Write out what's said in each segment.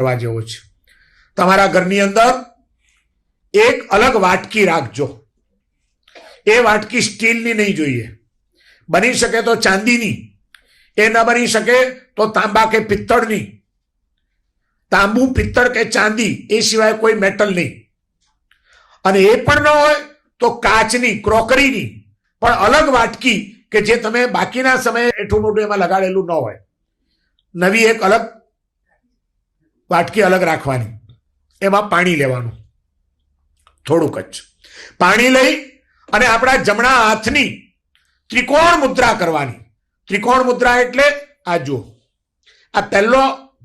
કરવા જેવો છે. તમારા ઘરની અંદર એક અલગ વાટકી રાખજો. એ વાટકી સ્ટીલની નહીં જોઈએ, બની શકે તો ચાંદીની, એ ન બની શકે તો તાંબા કે પિત્તળની. તાંબુ, પિત્તળ કે ચાંદી એ સિવાય કોઈ મેટલ નહીં. અને એ પણ ન હોય તો કાચની, ક્રોકરીની પણ અલગ વાટકી કે જે તમે બાકીના સમયે એઠું મોટું એમાં લગાડેલું ન હોય. નવી એક અલગ વાટકી અલગ રાખવાની, એમાં પાણી લેવાનું થોડુંક જ. પાણી લઈ અને આપણા જમણા હાથની ત્રિકોણ મુદ્રા કરવાની. ત્રિકોણ મુદ્રા એટલે આ જુઓ, આ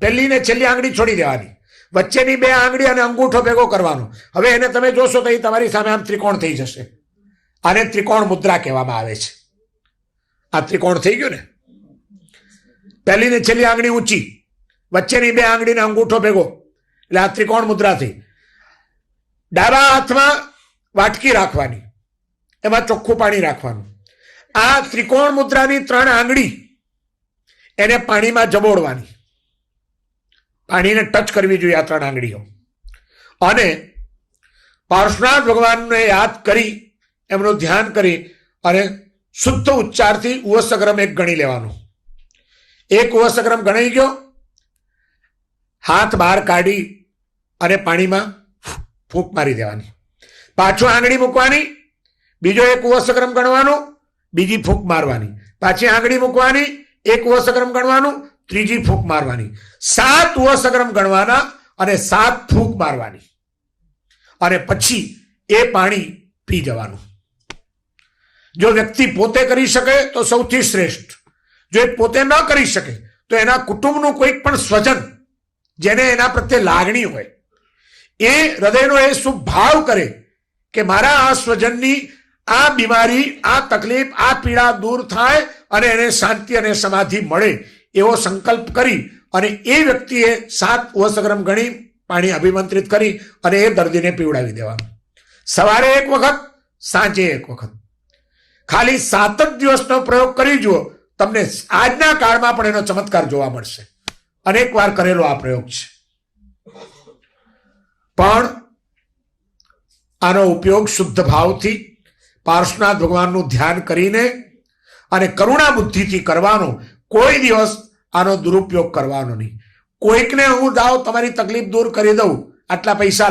પહેલી ને છેલ્લી આંગળી છોડી દેવાની, વચ્ચેની બે આંગળી અને અંગૂઠો ભેગો કરવાનો. હવે એને તમે જોશો તો એ તમારી સામે આમ ત્રિકોણ થઈ જશે. આને ત્રિકોણ મુદ્રા કહેવામાં આવે છે. આ ત્રિકોણ થઈ ગયું ને. પહેલી ને છેલ્લી આંગળી ઊંચી, વચ્ચેની બે આંગળી ને અંગૂઠો ભેગો, એટલે આ ત્રિકોણ મુદ્રા થઈ. ડાબા હાથમાં વાટકી રાખવાની, એમાં ચોખ્ખું પાણી રાખવાનું. આ ત્રિકોણ મુદ્રાની 3 આંગળી એને પાણીમાં જબોડવાની, પાણીને ટચ કરવી જોઈએ આ 3 આંગળીઓ. અને પાર્શ્વનાથ ભગવાનને યાદ કરી, એમનું ધ્યાન કરી અને શુદ્ધ ઉચ્ચારથી ઉવસગ્રમ 1 ગણી લેવાનું. 1 ઉવસગ્રમ ગણાઈ ગયો, હાથ બહાર કાઢી અને પાણીમાં ફૂંક મારી દેવાની. પાછું આંગળી મૂકવાની, બીજો 1 ઉવસગ્રમ ગણવાનો, બીજી ફૂંક મારવાની. પાછી આંગળી મૂકવાની, 1 ઉવસગ્રમ ગણવાનું, ત્રીજી ફૂંક મારવાની. 7 ઉવસગ્રમ ગણવાના અને 7 ફૂંક મારવાની. અને પછી એ પાણી પી જવાનું. જો વ્યક્તિ પોતે કરી શકે તો સૌથી શ્રેષ્ઠ. જો એ પોતે ન કરી શકે તો એના કુટુંબનું કોઈક પણ સ્વજન જેને એના પ્રત્યે લાગણી હોય, એ હૃદયનો એ શુભ ભાવ કરે કે મારા આ સ્વજનની આ બીમારી, આ તકલીફ, આ પીડા દૂર થાય અને એને શાંતિ અને સમાધિ મળે, એવો સંકલ્પ કરી અને એ વ્યક્તિએ 7 ઉવસગ્રમ ગણી પાણી અભિમંત્રિત કરી અને એ દર્દીને પીવડાવી દેવાનું. સવારે 1 વખત, સાંજે 1 વખત. ખાલી 7 જ દિવસનો પ્રયોગ કરી જુઓ, તમને આજના કાળમાં પણ એનો ચમત્કાર જોવા મળશે. અનેક વાર કરેલો આ પ્રયોગ છે. પણ આનો ઉપયોગ શુદ્ધ ભાવથી પાર્શ્વનાથ ભગવાનનું ધ્યાન કરીને અને કરુણા બુદ્ધિથી કરવાનો. કોઈ દિવસ આનો દુરુપયોગ કરવાનો નહીં. કોઈકને હું દાવ તમારી તકલીફ દૂર કરી દઉં, આટલા પૈસા